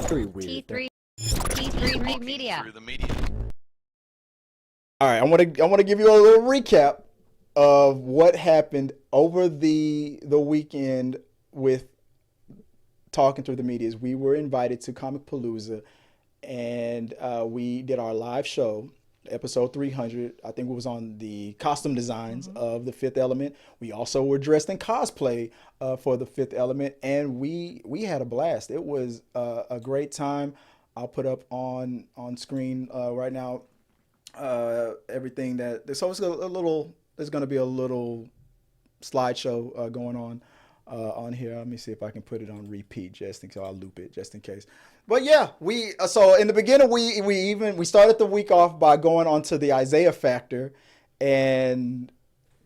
Very weird. T3 Media. Through the media. All right, I want to give you a little recap of what happened over the weekend with talking through the medias. We were invited to Comicpalooza, and we did our live show, episode 300. I think it was on the costume designs of the Fifth Element. We also were dressed in cosplay for the Fifth Element, and we had a blast. It was a great time. I'll put up on screen right now everything that. So it's a little. There's going to be a little slideshow going on here. Let me see if I can put it on repeat just in case. I'll loop it just in case. But yeah, we so in the beginning we started the week off by going on to the Isiah Factor and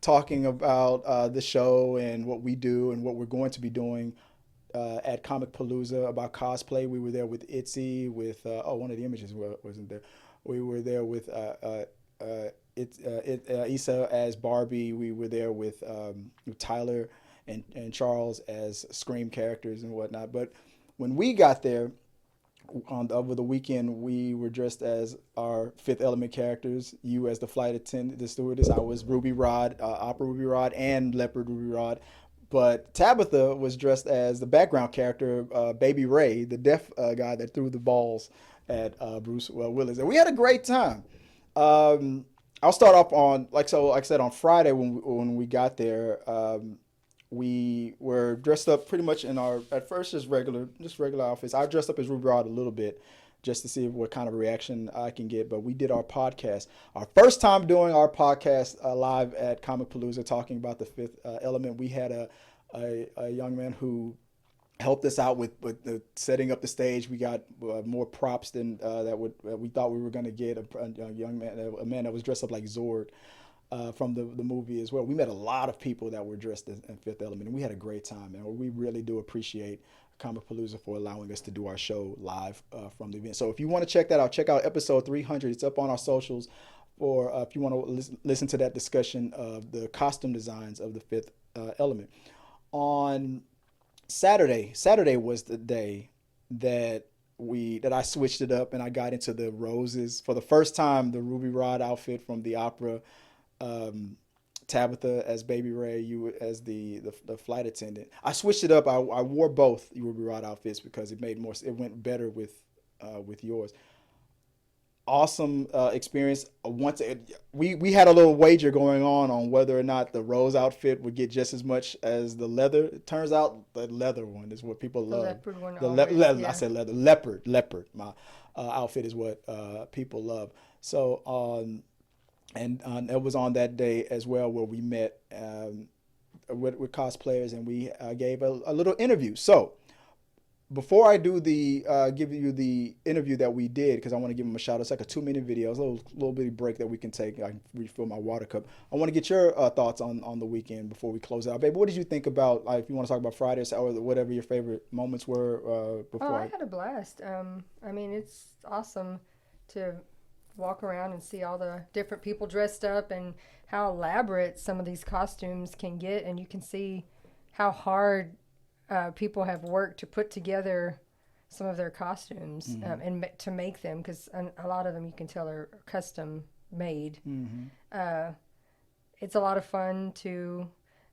talking about the show and what we do and what we're going to be doing at Comicpalooza about cosplay. We were there with Itzy, with one of the images wasn't there. We were there with Issa as Barbie. We were there with Tyler and Charles as Scream characters and whatnot. But when we got there over the weekend, we were dressed as our Fifth Element characters. You as the flight attendant, the stewardess. I was Ruby Rod, Opera Ruby Rod, and Leopard Ruby Rod. But Tabitha was dressed as the background character, Baby Ray, the deaf guy that threw the balls at Bruce Willis. And we had a great time. I'll start off on, like I said, on Friday when we got there, we were dressed up pretty much in our, at first, just regular outfits. I dressed up as Ruby Rod a little bit just to see what kind of reaction I can get. But we did our podcast. Our first time doing our podcast live at Comicpalooza talking about the Fifth Element. We had a young man who helped us out with the setting up the stage. We got more props than we thought we were going to get. A young man, a man that was dressed up like Zord from the movie as well. We met a lot of people that were dressed in Fifth Element, and we had a great time. And we really do appreciate Comicpalooza for allowing us to do our show live from the event. So if you want to check that out, check out episode 300. It's up on our socials. Or if you want to listen to that discussion of the costume designs of the Fifth Element. On Saturday was the day that I switched it up and I got into the roses for the first time. The Ruby Rod outfit from the opera, Tabitha as Baby Ray, you as the flight attendant. I switched it up. I wore both Ruby Rod outfits because it went better with yours. Awesome experience. We had a little wager going on whether or not the rose outfit would get just as much as the leather. It turns out the leather one is what people love. Leopard one. Yeah. I said leather. Leopard. My outfit is what people love. So and it was on that day as well where we met with cosplayers and we gave a little interview. So before I do give you the interview that we did, because I want to give them a shout out. It's like a 2-minute video. It's a little bitty break that we can take. I can refill my water cup. I want to get your thoughts on the weekend before we close out. Baby, what did you think about, if you want to talk about Friday or whatever your favorite moments were before? I had a blast. I mean, it's awesome to walk around and see all the different people dressed up and how elaborate some of these costumes can get. And you can see how hard people have worked to put together some of their costumes and to make them, because a lot of them you can tell are custom made. It's a lot of fun to,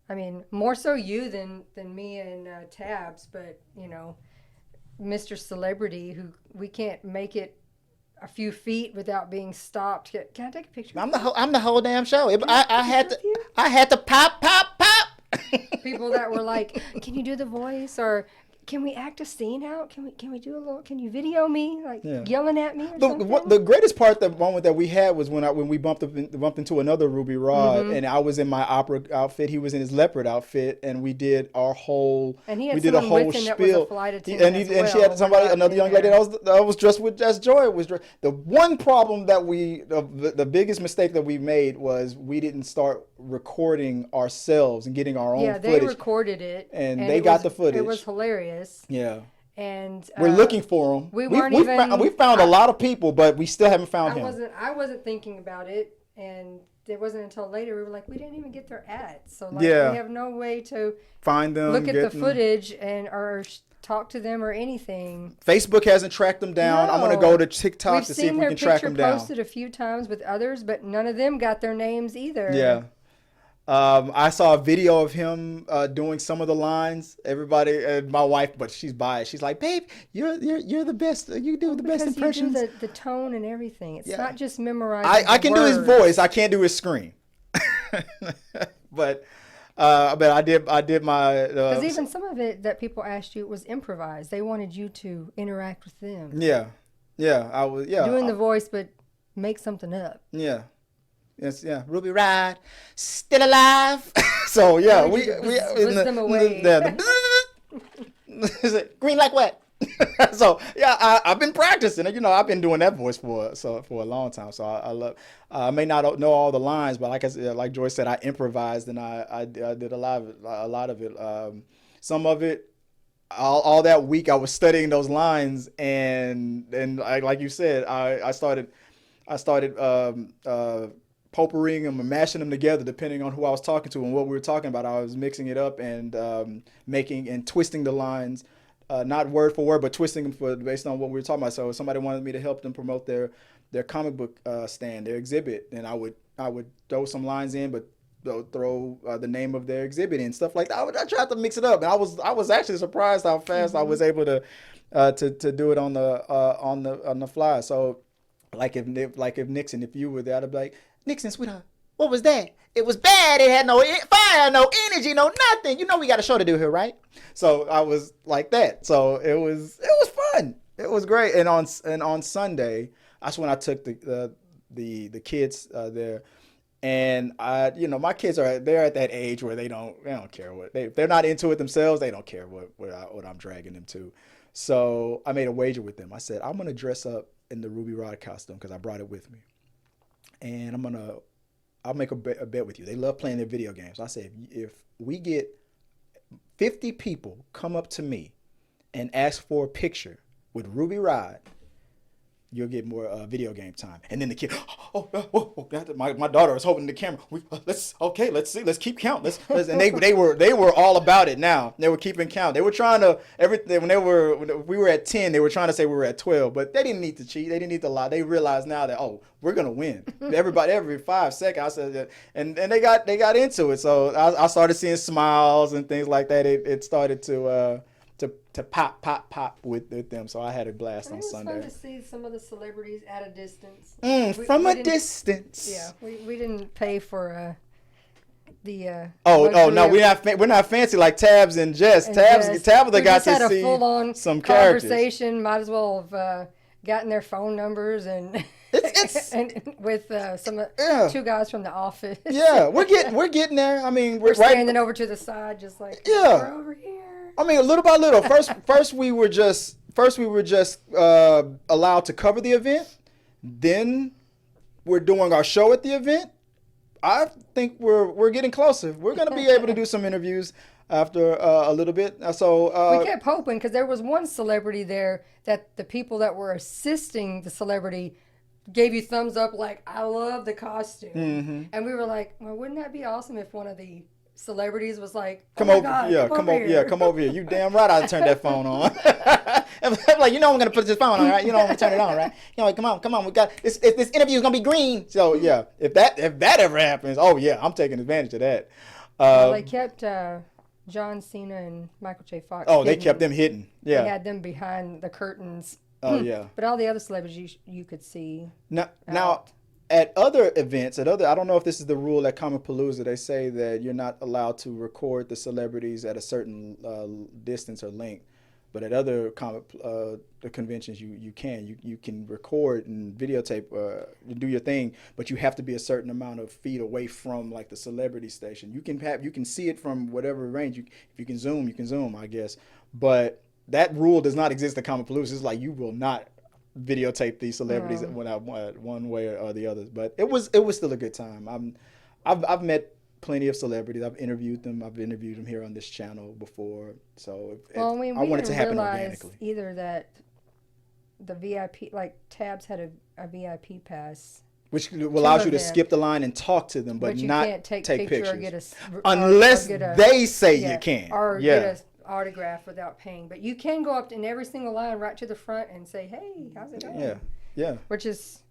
I mean, more so you than me and Tabs, but you know, Mr. Celebrity, who we can't make it a few feet without being stopped. Can I take a picture? I'm the whole damn show. I had to pop. People that were like, "Can you do the voice?" or "Can we act a scene out? Can we do a little? Can you video me yelling at me?" Or something? The greatest part, the moment that we had was when we bumped into another Ruby Rod, and I was in my opera outfit, he was in his leopard outfit, and we did our whole spiel. And she had another young lady that was dressed with as Joy was dressed. The one problem that the biggest mistake that we made was we didn't start recording ourselves and getting our own footage. Yeah, they recorded it, and they got the footage. It was hilarious. Yeah. And we're looking for him. We found a lot of people, but we still haven't found him. I wasn't thinking about it, and it wasn't until later we were like, we didn't even get their ads, so we have no way to find them, look at the footage and or talk to them or anything. Facebook hasn't tracked them down. I'm gonna go to TikTok We've to see if seen we their can track them picture down. posted a few times with others, but none of them got their names either. Yeah. I saw a video of him doing some of the lines. Everybody, and my wife, but she's biased. She's like, "Babe, you're the best. You do the best impressions." You do the tone and everything. It's not just memorizing. I can do his voice. I can't do his scream. but I did my. Because even some of it that people asked you was improvised. They wanted you to interact with them. Yeah, I was doing the voice, but make something up. Yeah. Yes, yeah. Ruby Ride, still alive. So yeah, we them away. Green like wet. So yeah, I've been practicing. I've been doing that voice for a long time. So I love. I may not know all the lines, but like Joyce said, I improvised and I did a lot of it. Some of it. All that week I was studying those lines and like you said, I started potpourriing them and mashing them together depending on who I was talking to and what we were talking about. I was mixing it up and making and twisting the lines, not word for word, but twisting them based on what we were talking about. So if somebody wanted me to help them promote their comic book stand, their exhibit, then I would throw some lines in, but throw the name of their exhibit in, stuff like that. I tried to mix it up, and I was actually surprised how fast I was able to do it on the fly. So like if Nixon, if you were there, I'd be like, Nixon, sweetheart, what was that? It was bad. It had no fire, no energy, no nothing. We got a show to do here, right? So I was like that. So it was fun. It was great. And on Sunday, that's when I took the kids there. And my kids they're at that age where they don't care if they're not into it themselves. They don't care what I'm dragging them to. So I made a wager with them. I said, I'm gonna dress up in the Ruby Rod costume because I brought it with me, and I'll make a bet with you. They love playing their video games. I said, if we get 50 people come up to me and ask for a picture with Ruby Rod, you'll get more video game time. And then the kid, my daughter is holding the camera. Let's see, let's keep count. And they were all about it. Now they were keeping count. They were trying to when we were at 10, they were trying to say we were at 12, but they didn't need to cheat. They didn't need to lie. They realized now that we're gonna win. Everybody every 5 seconds. I said that, and they got into it. So I started seeing smiles and things like that. It started to pop with them. So I had a blast on Sunday. It was fun to see some of the celebrities at a distance. From a distance. Yeah, we didn't pay for the. No, we're not fancy like Tabs and Jess. Tabitha got to see full-on some characters. Conversation. Might as well have gotten their phone numbers and. And with two guys from the office. Yeah, we're getting there. I mean, we're standing over to the side, just like we're over here. I mean, little by little. First we were just allowed to cover the event. Then we're doing our show at the event. I think we're getting closer. We're going to be able to do some interviews after a little bit. So we kept hoping because there was one celebrity there that the people that were assisting the celebrity gave you thumbs up, like, I love the costume. Mm-hmm. And we were like, well, wouldn't that be awesome if one of the celebrities was like, come over here. You damn right I turned that phone on. I'm like, I'm gonna put this phone on, right? I'm gonna turn it on, right? Come on, we got this interview is gonna be green. So yeah, if that ever happens, I'm taking advantage of that. They kept John Cena and Michael J. Fox. They kept them hidden. Yeah, they had them behind the curtains. Oh yeah. But all the other celebrities you could see. Now at other events, I don't know if this is the rule at Comicpalooza. They say that you're not allowed to record the celebrities at a certain distance or length. But at other conventions, you can record and videotape, do your thing. But you have to be a certain amount of feet away from like the celebrity station. You can see it from whatever range. If you can zoom, I guess. But that rule does not exist at Comicpalooza. It's like you will not videotape these celebrities one way or the other. But it was still a good time. I've met plenty of celebrities. I've interviewed them. Here on this channel before. So I want it to happen organically. Either that the VIP, like Tabs had a VIP pass, which allows you to skip the line and talk to them, but you not can't take pictures or get unless they say you can. Or get autograph without paying. But you can go up in every single line right to the front and say, "Hey, how's it going?" Yeah. Which is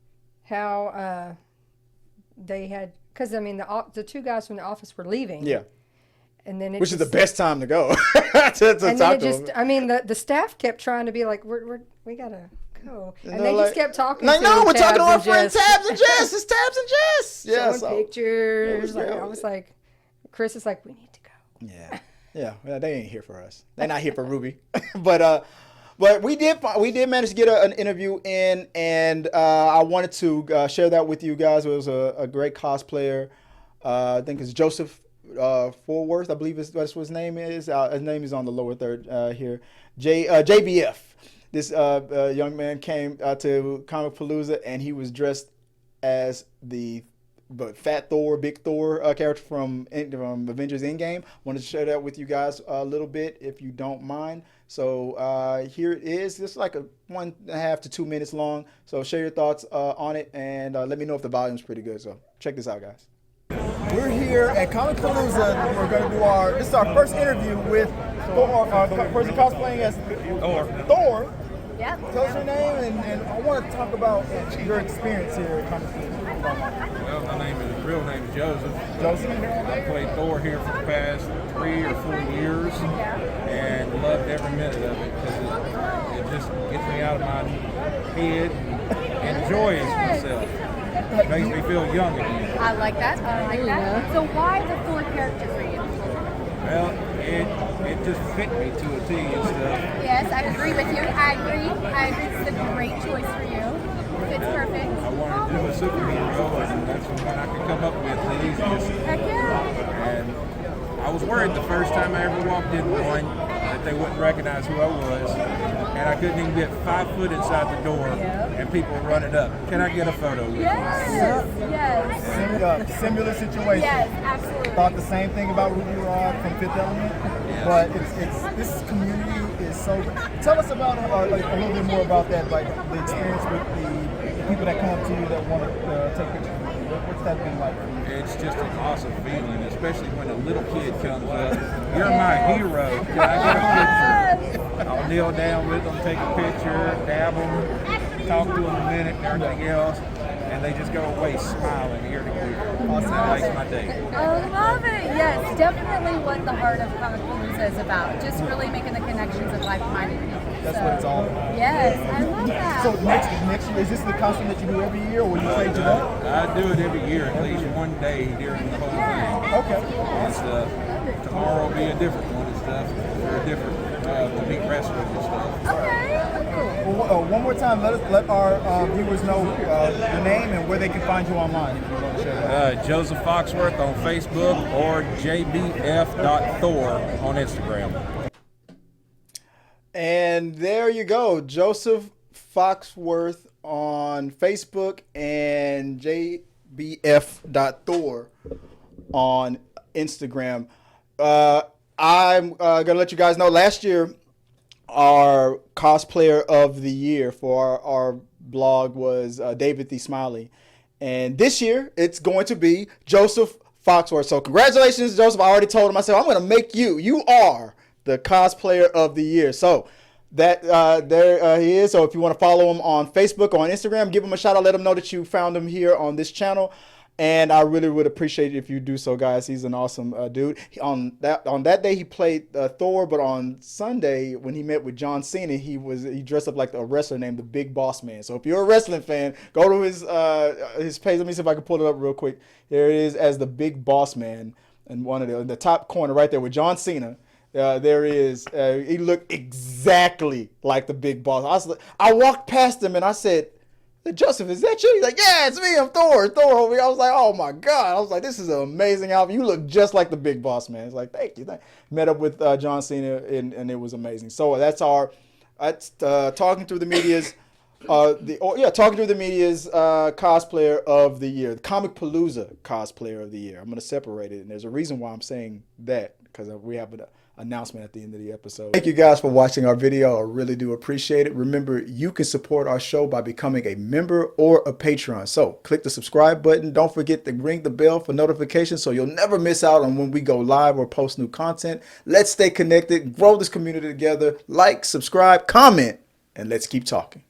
how they had, because I mean the two guys from the office were leaving. Yeah. And then which is the best time to go to and talk then to them. I mean, the staff kept trying to be like, we gotta go, and they like, just kept talking. Like, to no, we're Tabs talking to our and friend Jess. Tabs and Jess. It's Tabs and Jess. Yeah, Showing pictures. Yeah. I was like, Chris is like, we need to go. Yeah. Well, they ain't here for us. They're not here for Ruby. But we did manage to get an interview in, and I wanted to share that with you guys. It was a great cosplayer. I think it's Joseph Forworth, I believe that's what his name is. His name is on the lower third here. JBF. This young man came to Comicpalooza, and he was dressed as the Fat Thor, Big Thor character from Avengers Endgame. Wanted to share that with you guys a little bit, if you don't mind. So here it is. It's like a 1.5 to 2 minutes long. So share your thoughts on it, and let me know if the volume's pretty good. So check this out, guys. We're here at Comicpalooza. We're going to do this is our first interview with Thor, person cosplaying as Thor. Yep. Tell us your name, and I want to talk about your experience here at Comicpalooza. Well, my real name is Joseph. Joseph? I played Thor here for the past 3 or 4 years, and loved every minute of it because it just gets me out of my head and enjoys myself. It makes me feel young again. I like that. I like that. So why the Thor character for you? Well, it just fit me to a T and stuff. Yes, I agree with you. I agree. It's a great choice for you. It's perfect. I wanted to do a superhero, and that's the one I could come up with the easiest. Heck yeah. And I was worried the first time I ever walked in one that they wouldn't recognize who I was, and I couldn't even get 5 foot inside the door, and people were running up. Can I get a photo with you? Yes. Similar situation. Yes, absolutely. Thought the same thing about Ruby Rod from Fifth Element, but this community is so. Tell us about a little bit more about that, like the experience with the people that come up to you that want to take pictures. What's that been like? It's just an awesome feeling, especially when a little kid comes up. You're my hero. Can I get a picture? I'll kneel down with them, take a picture, dab them, talk to them a minute, and everything else. And they just go away smiling ear to ear. Awesome. That makes my day. I love it. Yes, definitely what the heart of Comicpalooza is about. Just really making the connections of like-minded people. That's what it's all about. Yes, I love that. So next year, is this the costume that you do every year, or will you change it up? I do it every year, at least one day during the whole thing. Okay. And stuff. Tomorrow will be a different one and stuff. For a different to meet wrestlers and stuff. Okay. Well, one more time, let our viewers know your name and where they can find you online. If you want to share that. Joseph Foxworth on Facebook or jbf.thor on Instagram. And there you go, Joseph Foxworth on Facebook and jbf.thor on Instagram. I'm gonna let you guys know, last year our cosplayer of the year for our blog was David the Smiley, and this year it's going to be Joseph Foxworth. So congratulations, Joseph. I already told him, I said, I'm gonna make you are the cosplayer of the year. So that there he is. So if you want to follow him on Facebook or on Instagram, give him a shout out, let him know that you found him here on this channel. And I really would appreciate it if you do so, guys. He's an awesome dude. On that day he played Thor, but on Sunday when he met with John Cena, he dressed up like a wrestler named the Big Boss Man. So if you're a wrestling fan, go to his page. Let me see if I can pull it up real quick. There it is, as the Big Boss Man, and one of the top corner right there with John Cena. There is. He looked exactly like the Big Boss. I walked past him and I said, Joseph, is that you? He's like, yeah, it's me. I'm Thor over here. I was like, oh my God. I was like, this is an amazing album. You look just like the Big Boss Man. It's like, thank you. Met up with John Cena and it was amazing. So that's Talking Through the Media's Talking Through the Media's cosplayer of the year, the Comicpalooza cosplayer of the year. I'm going to separate it, and there's a reason why I'm saying that, because we have announcement at the end of the episode. Thank you guys for watching our video. I really do appreciate it. Remember, you can support our show by becoming a member or a patron. So click the subscribe button. Don't forget to ring the bell for notifications so you'll never miss out on when we go live or post new content. Let's stay connected, grow this community together. Like, subscribe, comment, and let's keep talking.